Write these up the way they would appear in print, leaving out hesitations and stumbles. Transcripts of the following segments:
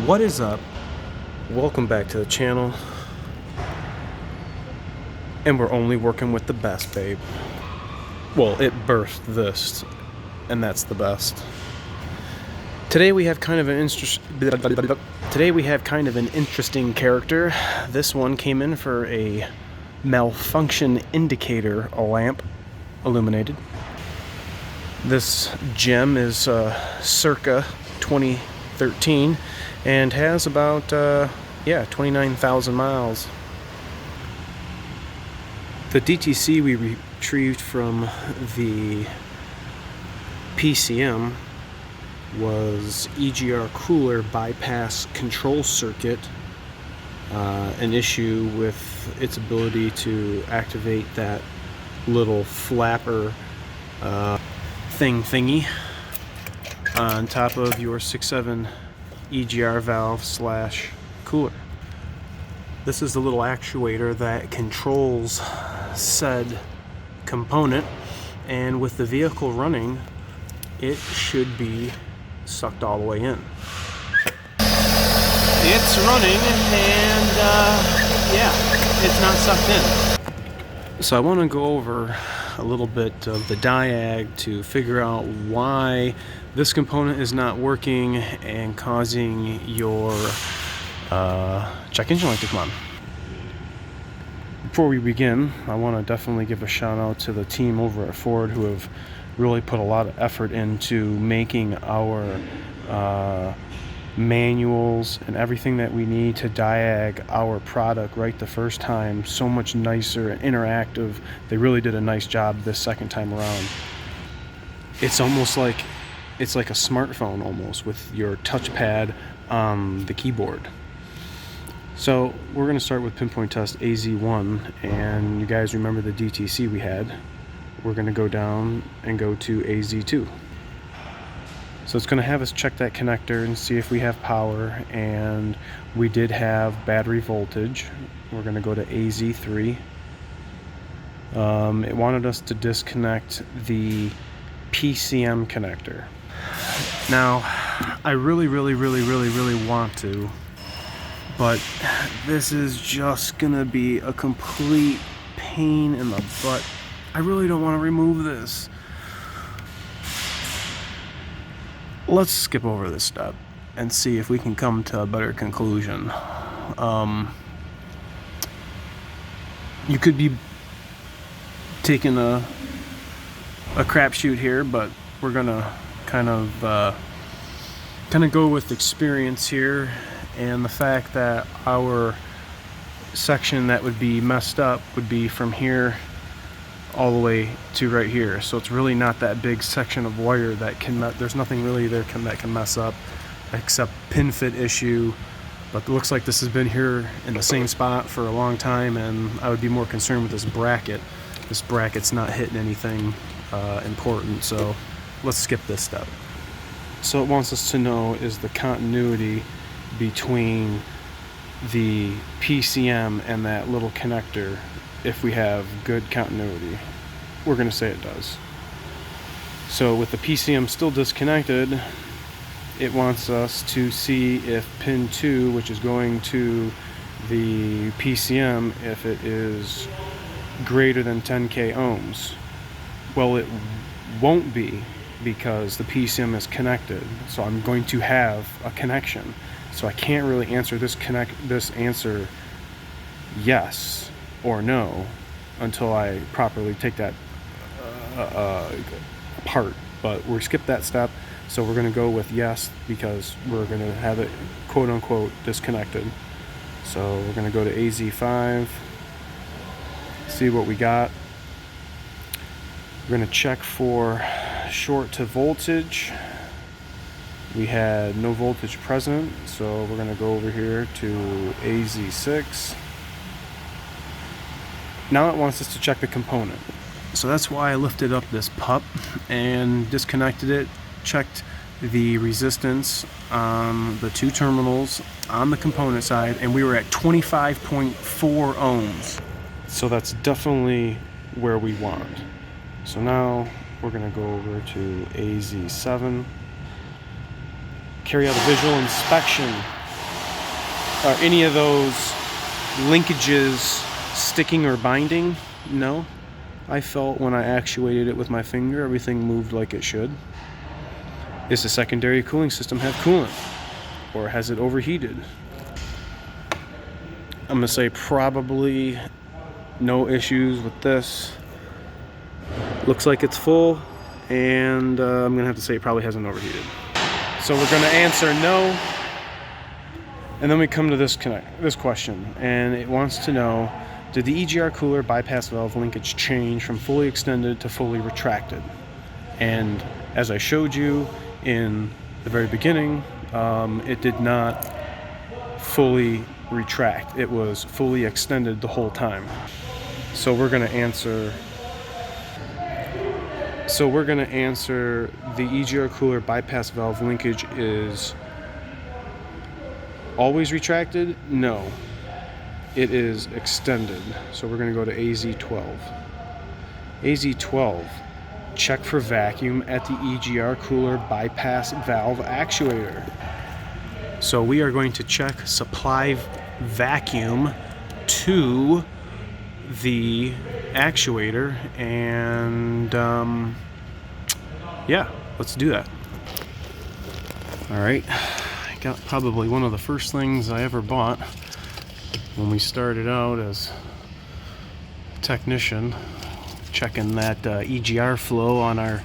What is up? Welcome back to the channel. And we're only working with the best, babe. Well, it birthed this, and that's the best. Today we have kind of an interesting character. This one came in for a malfunction indicator lamp, illuminated. This gem is circa 2013 and has about 29,000 miles. The DTC we retrieved from the PCM was EGR cooler bypass control circuit, an issue with its ability to activate that little flapper thingy on top of your 6.7 EGR valve slash cooler. This is the little actuator that controls said component, and with the vehicle running, it should be sucked all the way in. It's running, and it's not sucked in. So I want to go over a little bit of the diag to figure out why this component is not working and causing your check engine light to come on. Before we begin, I want to definitely give a shout out to the team over at Ford who have really put a lot of effort into making our manuals and everything that we need to diag our product right the first time so much nicer and interactive. They really did a nice job this second time around. It's almost like a smartphone almost with your touchpad on the keyboard. So we're going to start with pinpoint test AZ1, and you guys remember the DTC we had. We're going to go down and go to AZ2. So it's going to have us check that connector and see if we have power, and we did have battery voltage. We're going to go to AZ3. It wanted us to disconnect the PCM connector. Now, I really want to, but this is just going to be a complete pain in the butt. I really don't want to remove this. Let's skip over this step and see if we can come to a better conclusion. You could be taking a crapshoot here, but we're gonna kind of go with experience here and the fact that our section that would be messed up would be from here all the way to right here. So it's really not that big section of wire that can, there's nothing really there that can mess up except pin fit issue. But it looks like this has been here in the same spot for a long time, and I would be more concerned with this bracket. This bracket's not hitting anything important, so let's skip this step. So it wants us to know is the continuity between the PCM and that little connector. If we have good continuity, we're going to say it does. So with the PCM still disconnected, it wants us to see if pin 2, which is going to the PCM, if it is greater than 10k ohms. Well, it won't be because the PCM is connected, so I'm going to have a connection. So I can't really answer this answer yes or no until I properly take that apart. But we skipped that step, so we're going to go with yes because we're going to have it quote unquote disconnected. So we're going to go to AZ5, see what we got. We're going to check for short to voltage. We had no voltage present, so we're going to go over here to AZ6. Now it wants us to check the component. So that's why I lifted up this pup and disconnected it, checked the resistance on the two terminals on the component side, and we were at 25.4 ohms. So that's definitely where we want. So now we're going to go over to AZ7, carry out a visual inspection Are any of those linkages sticking or binding? No. I felt when I actuated it with my finger, everything moved like it should. Does the secondary cooling system have coolant? Or has it overheated? I'm going to say probably no issues with this. Looks like it's full, and I'm going to have to say it probably hasn't overheated. So we're going to answer no. And then we come to this question, and it wants to know, did the EGR cooler bypass valve linkage change from fully extended to fully retracted? And as I showed you in the very beginning, it did not fully retract. It was fully extended the whole time. So we're going to answer the EGR cooler bypass valve linkage is always retracted? No, it is extended. So we're going to go to AZ12. AZ12, check for vacuum at the EGR cooler bypass valve actuator. So we are going to check supply vacuum to the actuator, and yeah, let's do that. All right. Got probably one of the first things I ever bought when we started out as a technician, checking that EGR flow on our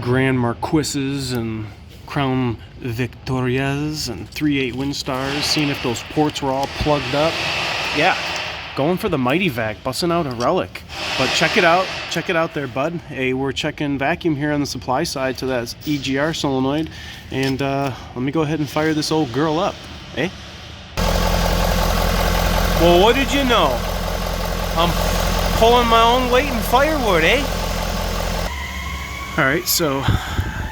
Grand Marquises and Crown Victorias and 3.8 Windstars, seeing if those ports were all plugged up. Yeah, going for the Mighty Vac, busting out a relic. But check it out there, bud. Hey, we're checking vacuum here on the supply side to that EGR solenoid, and let me go ahead and fire this old girl up, eh? Well, what did you know? I'm pulling my own weight in firewood, eh? All right, so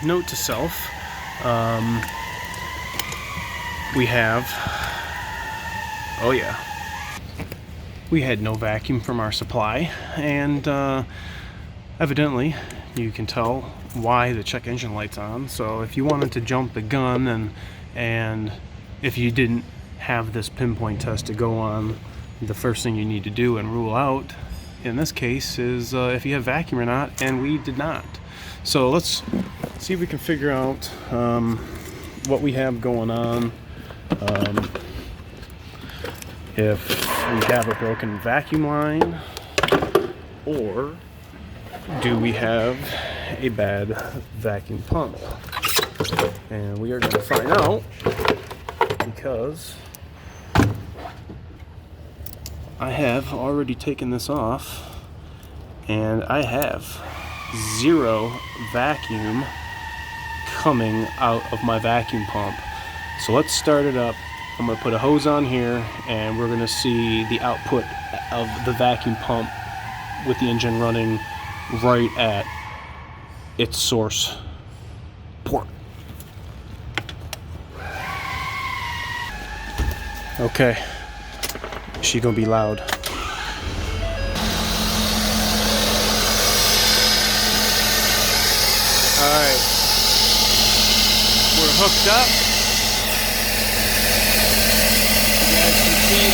note to self, we have, oh yeah, we had no vacuum from our supply, and evidently you can tell why the check engine light's on. So if you wanted to jump the gun, and if you didn't have this pinpoint test to go on, the first thing you need to do and rule out in this case is if you have vacuum or not, and we did not. So let's see if we can figure out what we have going on. If we have a broken vacuum line, or do we have a bad vacuum pump? And we are going to find out, because I have already taken this off, and I have zero vacuum coming out of my vacuum pump. So let's start it up. I'm going to put a hose on here, and we're going to see the output of the vacuum pump with the engine running right at its source port. Okay, she's going to be loud. Alright, we're hooked up. See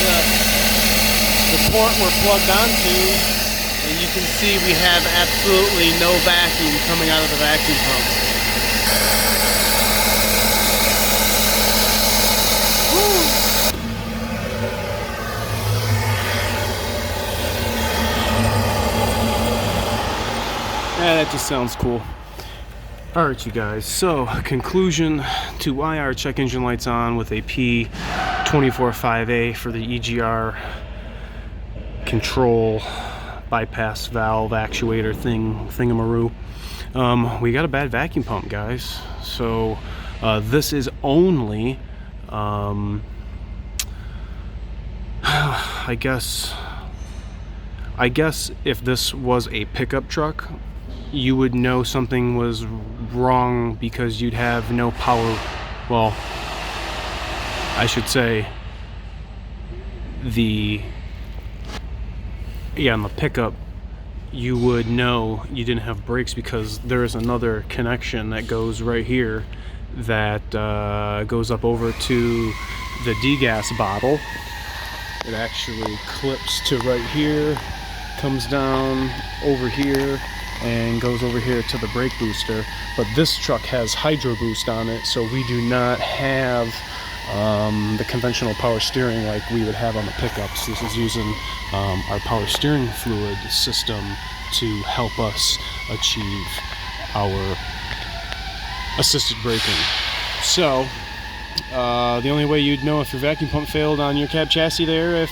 the port we're plugged onto, and you can see we have absolutely no vacuum coming out of the vacuum pump. Woo. Yeah, that just sounds cool. Alright, you guys, so conclusion to why our check engine light's on with a P245A for the EGR control bypass valve actuator thingamaroo. We got a bad vacuum pump, guys. So this is only I guess if this was a pickup truck, you would know something was wrong because you'd have no power. Well, I should say on the pickup, you would know you didn't have brakes because there is another connection that goes right here that goes up over to the degas bottle. It actually clips to right here, comes down over here, and goes over here to the brake booster. But this truck has hydro boost on it, so we do not have the conventional power steering like we would have on the pickups. This is using our power steering fluid system to help us achieve our assisted braking. So the only way you'd know if your vacuum pump failed on your cab chassis there, if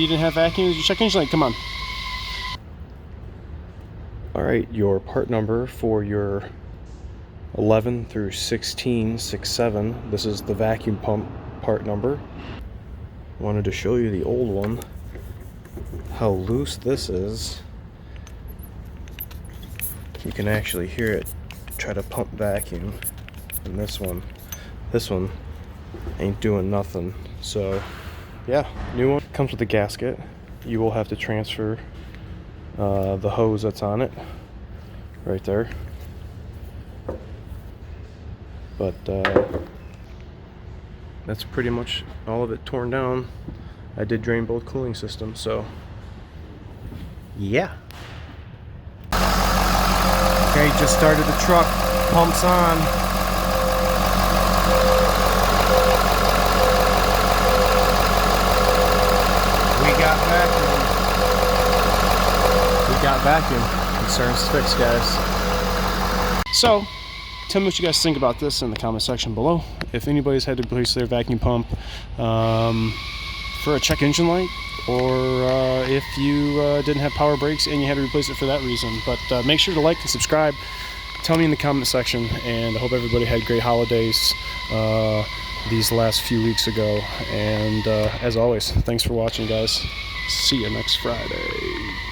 you didn't have vacuum, is your check engine light. Come on. Alright, your part number for your 11 through 16, 6-7. This is the vacuum pump part number. Wanted to show you the old one, how loose this is. You can actually hear it try to pump vacuum. And this one ain't doing nothing. So yeah, new one. Comes with a gasket. You will have to transfer the hose that's on it right there. But that's pretty much all of it torn down. I did drain both cooling systems, so yeah. Okay, just started the truck, pumps on. We got vacuum. Concerns fixed, guys. So, tell me what you guys think about this in the comment section below. If anybody's had to replace their vacuum pump for a check engine light, or if you didn't have power brakes and you had to replace it for that reason. But make sure to like and subscribe. Tell me in the comment section, and I hope everybody had great holidays these last few weeks ago. And as always, thanks for watching, guys. See you next Friday.